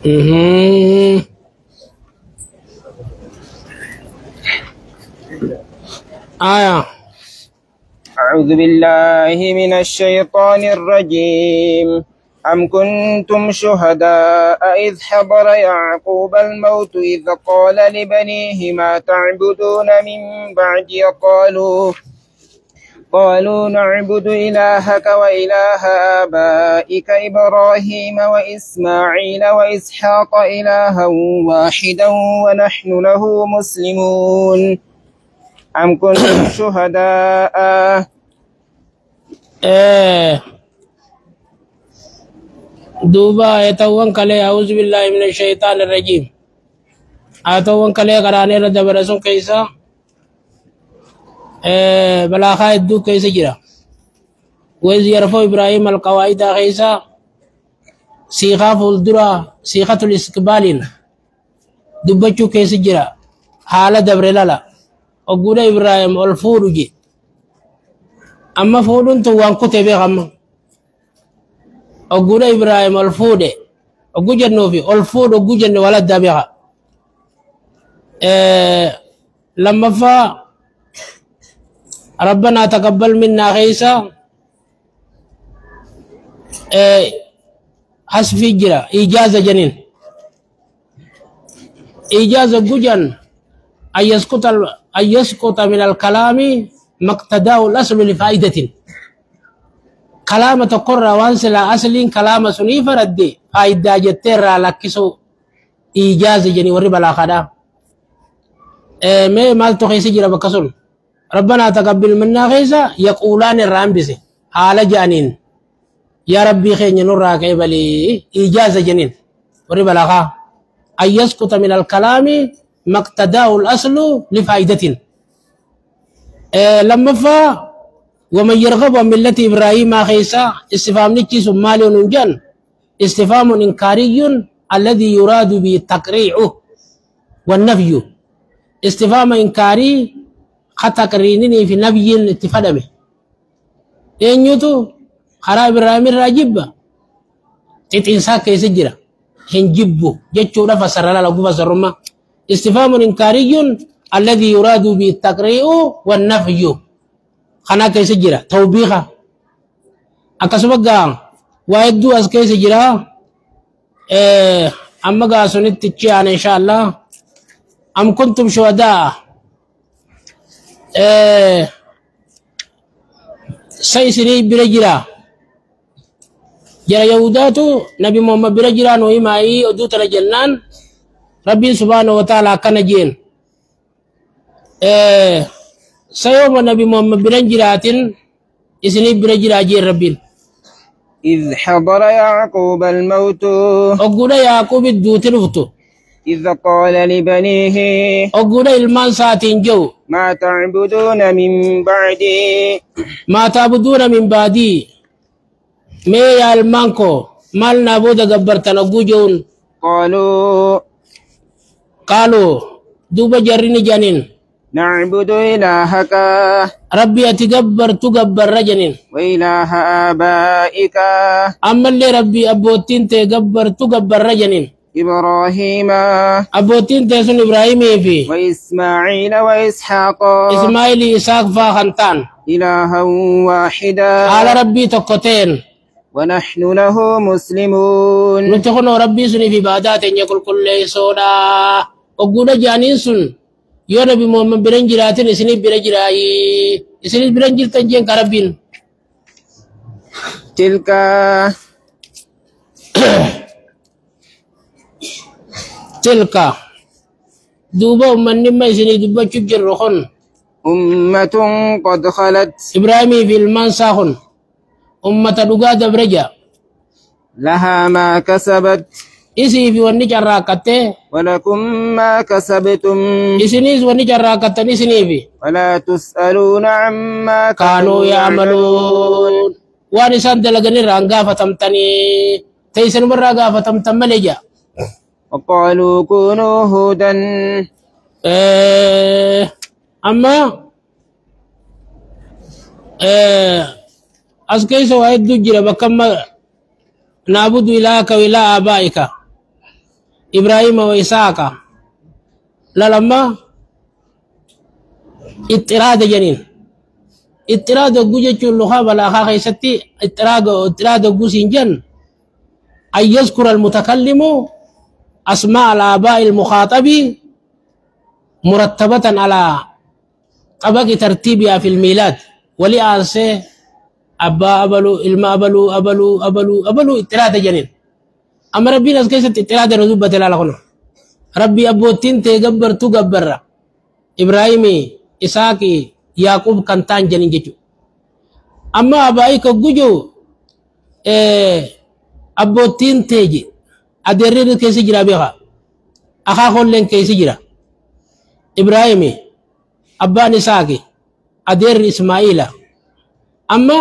مهم. آية. أعوذ بالله من الشيطان الرجيم. أم كنتم شهداء إذ حضر يعقوب الموت إذ قال لبنيه ما تعبدون من بعدي قالوا نعبد إلهك وإله آبائك إبراهيم وإسماعيل وإسحاق إلها واحدا ونحن له مسلمون. أم كنتم شهداء دوبا يتوان كلي أعوذ بالله من الشيطان الرجيم. أتوان كلي قراني رد برسون كيسا بلا خايد دو كيسا جرا وإذ يرفع إبراهيم القواعد كيسا سيخاف الدرا سيخة الاستقبال دبچو كيسا جرا حالة دبر لالا أقول إبراهيم الفور جي أما فورون توان كتبه غم أقول إبراهيم الفود أقول جنوبي الفود أقول جن ولا دبيها لما فا ربنا تقبل منا غيسا حسب جرا إجازة جنين إجازة جوجن أن يسقط من الكلام ما اقتداه الأصل لفائدة كلام تقر وانسلا أصل كلام سنيف ردي فائدة جتر لكسو إيجاز جني ورب الآخرة ما مال تخيس جرى بكسل ربنا تقبل منا غيزا يقولان الرامبس حال جانين يا ربي خير نور كيبلي إيجاز جنين ورب الآخرة أن يسقط من الكلام ما اقتداه الأصل لفائدة لما فا ومن يرغب عن ملة إبراهيم خيسا استفهام نتشي سمالي ونجان استفهام إنكاري الذي يراد به التقريع والنفي استفهام إنكاري خطقرينني في نفي اتفاد به ينيوتو خراب إبراهيم الراجب تتنسا كيس جرا هنجبو جتشو نفسر لا لغو فسرما استفهام إنكاري الذي يراد به التقريع والنفي خنا كيس جرا توبيخا أكسبقا وايدو أس كيس جرا أما قاسوني تتشيان إن شاء الله أم كنتم شهداء سيسري برجرا جرى يهوداتو نبي محمد برجرا نوي ماي ودو ترى جنان ربي سبحانه وتعالى كان جين سيوم النبي محمد برجرات اسني برجرا جين ربي إذ حضر يعقوب الموت أقول يعقوب الدوت رفتو إذ قال لبنيه أقول المان ساتين جو ما تعبدون من بعدي ما تعبدون من بعدي مي يا المانكو مال نابود غبرتنا غوجون قالوا دوبا جرني جانين نعبد إلهك ربي أتغبر تغبر رجنين وإله آبائك أما اللي ربي أبوتين تغبر تغبر رجنين إبراهيم أبوتين تسون إبراهيم في وإسماعيل وإسحاق إسماعيل إسحاق فاخنتان إلها واحدا على ربي تقتين ونحن له مسلمون نتخن ربي سني في عبادات يقول كل سودا أقول جانين سن يا نبي محمد برنجراتين إسني برنجراي إسني برنجر تنجين كربين تلك تلك دوبا من ما إسني دوبا تجر رخن أمة قد خلت إبراهيم في المنساخن أمة دقاد برجا لها ما كسبت إسي في ونجر راكته ولكم ما كسبتم إسنيس ونجر راكته إسني في ولا تسألون عما كانوا يعملون وانسان دلغني رانغا فتمتني تيسن برغا فتمتم ملجا وقالوا كونوا هودا أما أسكيس واحد جرى بكم نعبد إلهك وإله آبائك إبراهيم وإسحاق لما اضطراد جنين اضطراد جوجة اللغة بلا خاخيستي اضطراد جوسينجن أن يذكر المتكلم أسماء الآباء المخاطب مرتبة على طبق ترتيبها في الميلاد ولأنسى أبا أبلو إلما أبلو اضطراد جنين أما ربي نسكيست اضطراد رزوبة لالخنو ربي أبوتين تغبر تغبر إبراهيم إسحاق يعقوب كنتان جنين جيجو أما أبائك جوجو أبوتين تيجي أدرير كيسي جرا بيها أخا خولين كيسي جرا إبراهيم أبا إسحاق أدير إسماعيل أما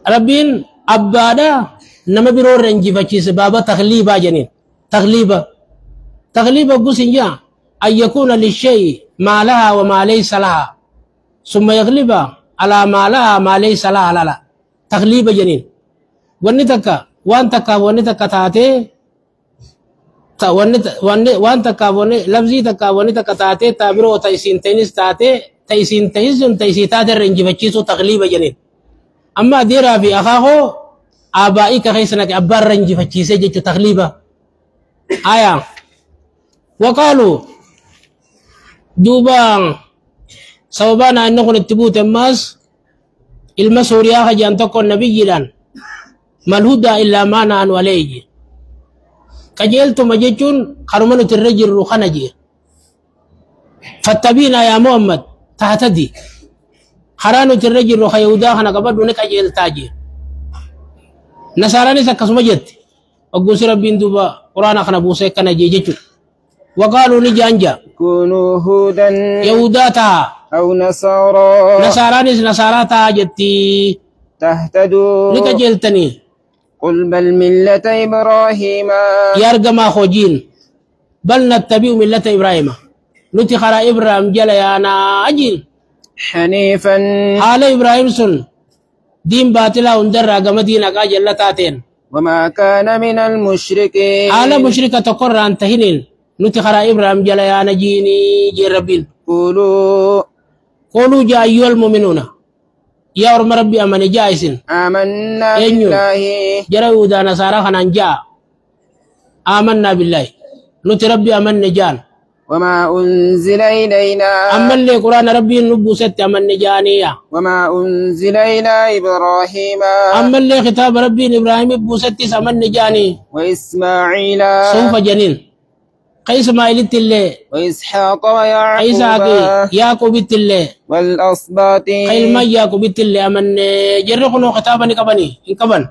ربين أبادا نما بيرو رنجي فشي سبابا تغليبا جنين تغليبا قسنجا أن يكون للشيء ما لها وما ليس لها ثم يغلب على ما لها ما ليس لها لا تغليبا جنين وانتكا تاتي وانتكا لفظي تكا وانتكا تاتي تابرو تيسين تينيس تاتي تيسين تيسون تيسيتات الرنجي فشي سو تغليبا جنين أما ديرا في أخاه آبائي كخيسنك أبار رنجي فشيسي جيتو تغليبا آية وقالوا دوبان سوبانا أنه نتبوت الناس المسوريا خجان تكون نبي جلان ما الهدى إلا ما نعن وليه كجيلتو مجيجون خرمانو ترجي الروخانجي فاتبينا يا محمد تهتدي خرانو ترجي الروخ يهودا خنا قبض ونكا جيل تاجي نصاراني سكسما جت وقوس ربين دوبا قرآن خنا بوسي كنا جيجيجو وقالوا نجانجا كونوا هودا يهودا تا أو نصارى نصارى تا جتي تهتدوا نكا جيلتني قل بل ملة إبراهيم يارجما خوجين بل نتبع ملة إبراهيم نتي خرا إبراهيم جل يانا أجين حنيفا حال إبراهيم سن دين باطلا اندر راغم دين اقا جلتاتين وما كان من المشركين حال مشركة تقر عن تهنين نتي خرا إبراهيم جل يانا جيني جربين قولوا جاء أيها المؤمنون يا رب ربي أمن جائسين آمنا بالله جروا دا نصارى خنان جاء آمنا بالله نتي ربي أمن نجان وما أنزل إلينا أما اللي قرآن ربي نبو ست أمن نجانية وما أنزل إلى إبراهيم أما اللي خطاب ربي إبراهيم نبو ست أمن نجاني وإسماعيل سوف جنين قيس ما إلت اللي وإسحاق إسحاق يعقوب اللي والأصباط قيل ما يعقوب اللي أمن جرقنو خطابا نكبني إن كبن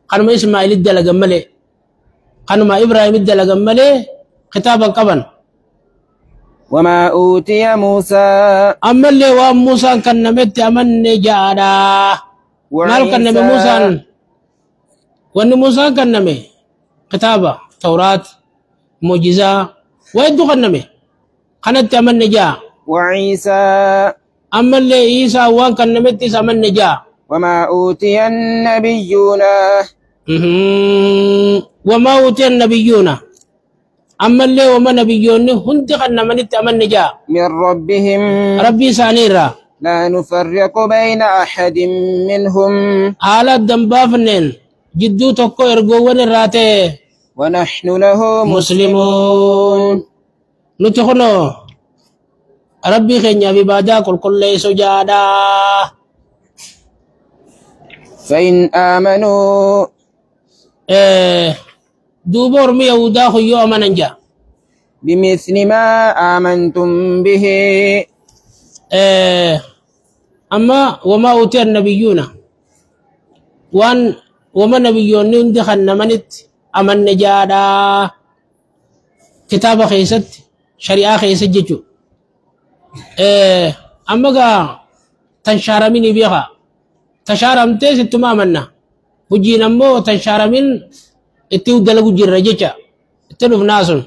قانما إسماعيل الدل جمله قانما إبراهيم الدل جمله خطابا كبن وما أوتي موسى أما اللي وموسى كان نمت أمن جادا مال كان نمي موسى وأن موسى كان نمي كتابة توراة معجزة ويدو كان نمي كانت أمن جا وعيسى أما اللي عيسى وان كان نمت أمن جا وما أوتي النبيون وما أوتي النبيون أما اللي وما نبيون هنت خن من التأمن جاء من ربهم ربي سانيرا لا نفرق بين أحد منهم على الدنبافنين جدو تكو إرقوان الراتي ونحن له مسلمون نتخنو ربي خينيا ببادا كل سجادا فإن آمنوا دوبور مي يهودا خيو أماننجا بمثل ما آمنتم به أما وما أوتي النبيون وما نبيون ندخل نمنت أمن نجادا كتاب خيست شريعة خيست جيجو أما تنشارمين بيها تشارمتي ستما منا بجينا مو تنشارمين اتو دلقو جرجيجا اتلوف ناسون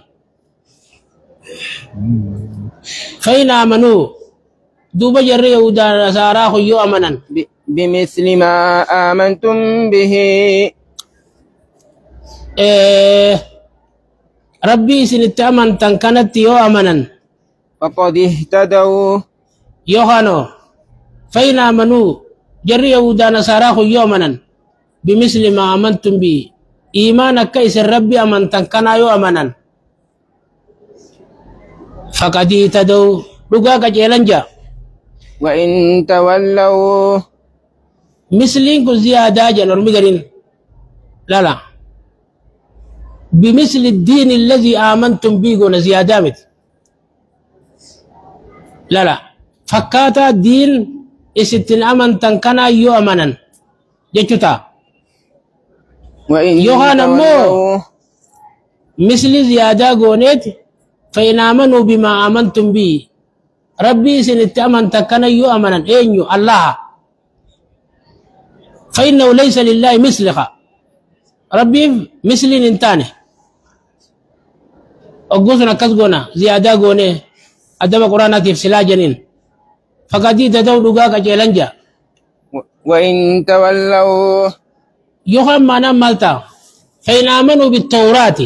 فإن آمنوا دوبا جر يهودا نصارى خيو أمنا بمثل ما آمنتم به ربي سنت أمنتن كانت يو أمنا فقد اهتدوا يوهانو فإن آمنوا جري يهودا نصارى يومنا بمثل ما آمنتم به إيمانك كيس الرب أمنتن كان يو أمنا فقد اهتدوا لقاك جيلنجا وإن تولوا مثلين كو زيادة جنور مقرين لا بمثل الدين الذي آمنتم به قلنا زيادة مت لا فكاتا دين إستن أمنتن كان يو أمنا جتتا وإن يوهانا مو تولوا مثل زيادة قونيت فإن آمنوا بما آمنتم به ربي سنت أمنتن كان يو أمنا إنيو الله فإنه ليس لله مثلك ربي مثل انتانه أقصنا كسقنا زيادة قوني أدب قرآن في سلا جنين فقد تدو لقاك جيلنجا وإن تولوا يوهم معنا مالتا فإن آمنوا بالتوراة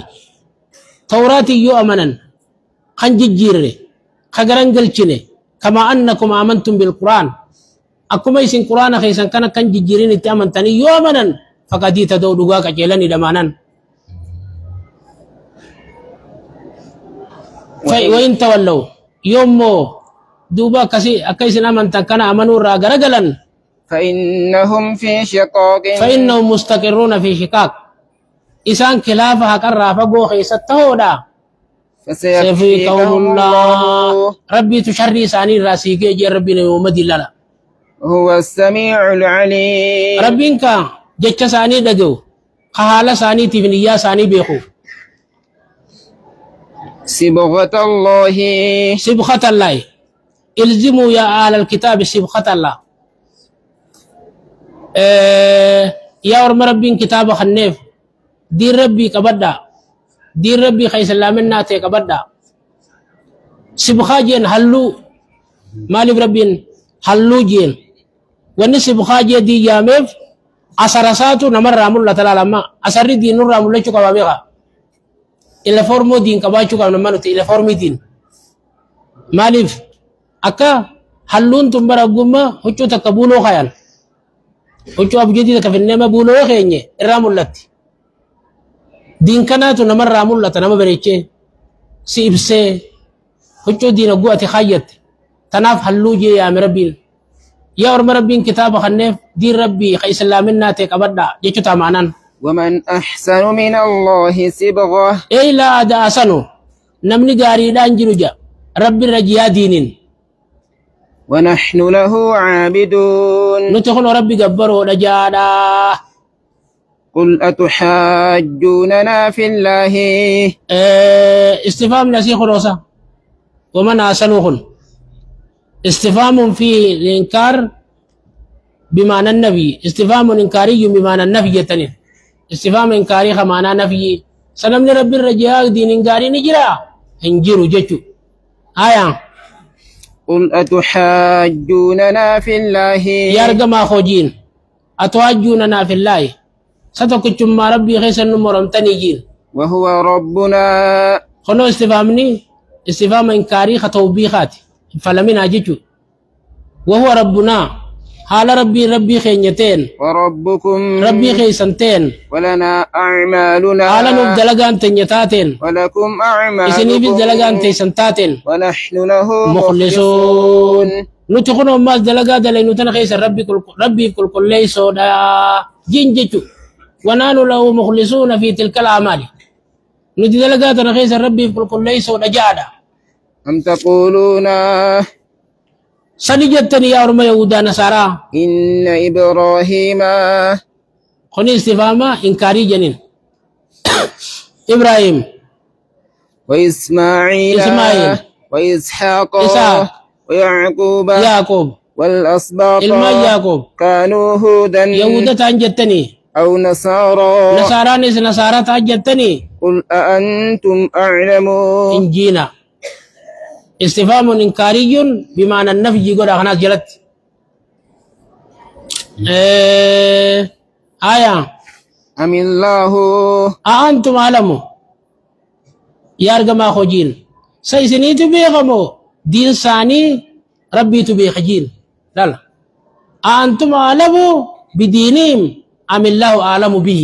توراة يو أمنا خنج الجيري خقران قلتني كما أنكم آمنتم بالقرآن أكما يسين قرآن خيسان كان خنج الجيرين اتأمن تاني يو أمنا فقد تدو لقاك جيلني دمانا وإن تولوا يومو دوبا أكيسن أمن تكنا أمنوا راغرغلا فإنهم في شقاق فإنهم مستقرون في شقاق إسان خلافة كرا فقو خيستهودا سيفيكهم الله ربي تشري ساني راسيكي جي ربي نيومد الله هو السميع العليم ربي انكا جتش ساني دجو خحالة ساني تفنيا ساني بيخو صبغة الله سبخة الله الزموا يا أهل الكتاب سبخة الله يا ورم ربي كتاب خنيف دين ربي كبدا دين ربي خيس الله منا تي كبدا سبخة جين هلو مالك ربي هلو جين وني سبخة جين دي جامف أسرساتو نمر رامو الله تعالى لما أسر دين رامو الله شكا بابيغا إلا فورمو دين كباچو كام نمانو تي إلا فورمي دين مالف أكا حلون تنبرا قمّا هجو تكبولو خيان هجو أبجدي تكفنما بولو خيني الرامو اللتي دين كاناتو نمر رامو اللتا نما بريچه سيبسي هجو دين قوة خيّت تناف حلو جي يا مربين يا ورمربين كتاب خنف دين ربي خيس الله منا تكبدا جيچو تامانان ومن أحسن من الله صبغة إيه لا أدا أسنو نمني قاري دانجلو جا رب الرجيا دينين ونحن له عابدون نتخل ربي قبرو رجادا قل أتحاجوننا في الله استفهام نسيخ روسا ومن أسنوهن استفهام في الإنكار بمعنى النبي استفهام إنكاري بمعنى النفي يتنين استفهام إنكاري خمانا نفي سلام رب الرجاء دين إنكاري نجرا هنجرو جتو آية قل أتحاجوننا في الله يارغ ما خوجين أتحاجوننا في الله ستكتم ما ربي خيسن مرمتني جين وهو ربنا خلو استفهامني استفهام إنكاري خطوبيخات فلمن أجتو وهو ربنا حال ربي خينيتين وربكم ربي خيسنتين ولنا أعمالنا حال نبدلغان تنيتاتين ولكم إسني أعمالكم بدلغان تيسنتاتين ونحن له مخلصون نتخون أماس دلغا دلي نتنا خيس ربي كل ليسو دا جنجتو ونانو له مخلصون في تلك الأعمال نتي دلغا دلي خيس ربي كل ليسو دا جادا أم تقولون سنجتني يا رمى يهودا نصارى إن إبراهيم خني استفهاما إنكاري جنين إبراهيم وإسماعيل وإسحاق إسحاق ويعقوب يعقوب والأسباط إلما يعقوب كانوا هودا يهودا تنجتني أو نصارى نصارى نصارى تنجتني قل أأنتم أعلمون إنجينا استفهام إنكاري بمعنى النفي يقول أخناس جلت آية أم الله أأنتم أعلموا يا أرجما خجين سيسني تبيغمو دين ثاني ربي تبيخجين لا لا أأنتم أعلموا بدينهم أم الله أعلم به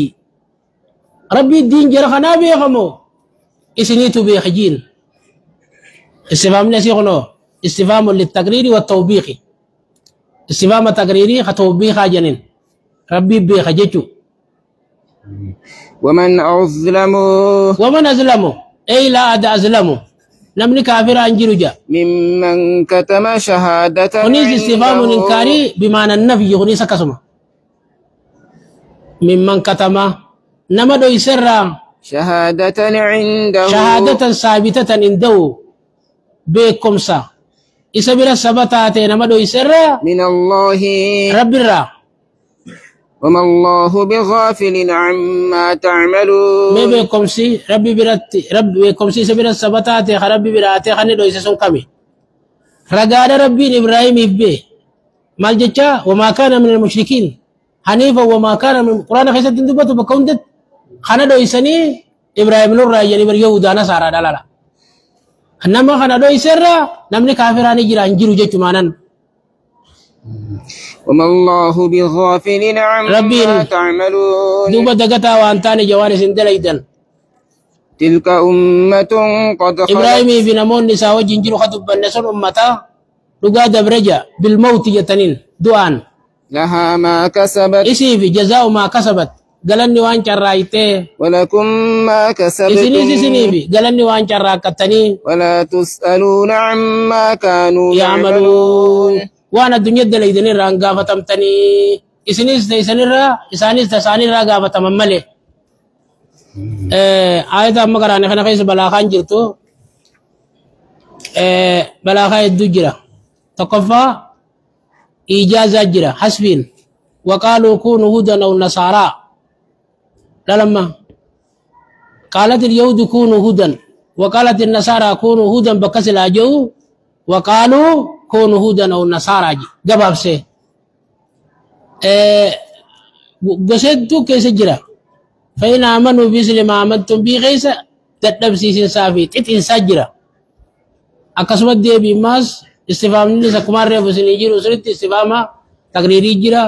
ربي الدين جرخنا بيغمو إسني تبيخجين استفهام نسيغنو استفهام للتقرير والتوبيخ استفهام تقريري خطوبيخ جنين ربي بيخجتو ومن أظلم ومن أظلمه أي لا أد أظلمه نمني كافر أنجلو جا ممن كتم شهادة ونيز استفهام عنده الإنكاري بمعنى النفي ونيس كسمه ممن كتم نما دو يسر شهادة عنده شهادة ثابتة عنده بكم سا إسبيل السبتات نما دو يسر من الله رب الرا وما الله بغافل عما تعملون ما بكم سي ربي برات رب بكم سي سبيل السبتات ربي برات خني دو يسسون كمي رجال ربي إبراهيم يبي مالجتا وما كان من المشركين حنيفا وما كان من القرآن خيسة تندبت بكونت خنا دو يسني إبراهيم نور يعني بر يهودا نصارى دلالا إنما خنا دو يسرى نمني كافراني جرا انجيرو جيتو مانان وما الله بغافل ربي عما تعملون دوبا دغتا وانتاني جواني سندليدن تلك أمة قد إبراهيم خلت في نمون نساء وجنجيرو خطب النسون أمتا لقا دبرجة بالموت جتنين دوان لها ما كسبت إسي في جزاء ما كسبت قالني وان شرايته ولكم ما إسني كسبتم في قالني وان شراكتني ولا تسألون عما كانوا يعملون يعملون وانا الدنيا دليدني رانغا فتمتني إسنيس تيسني را إسانيس تساني را غا فتمملي آيات أما قراني خنا خيس بلاخان جرتو بلاخا الدجرة تقفى إجازة جرة حسبين وقالوا كونوا هودا أو نصارى لما قالت اليهود كونوا هودا وقالت النصارى كونوا هودا بكسل أجو وقالوا كونوا هودا أو نصارى جباب سي قصدتو كيس جرة فإن آمنوا بمثل ما آمنتم به غيث تتنبسيس صافي تتن سجرة أكسمت دي بماس استفهام نيسا كمار ريفو سنجير وسرت استفهام تقريري جرا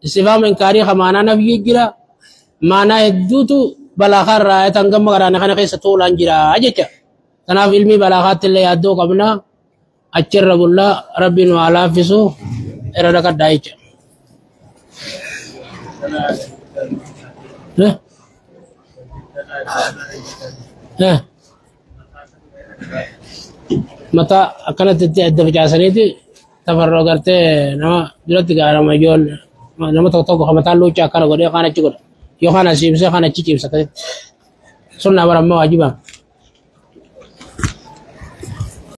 استفهام انكاري خمانا نفي جرا مانا هدوتو بلاخر رأي تنقم مغرانا خانا خيسة طولان جرا أجيشا تناف علمي بلاخات اللي يدو قبنا أجر رب الله ربي نوعلا فسو إرادك الدائجة متى أكنت تتعدى في جاسنيتي تفرغ قرتي نما دلوقتي قارا ما يقول نما توقع خمتان لوچا كنا قد يخانا چكر يخانا سيمسي خانا چيچيب سكت سنة برمى واجبا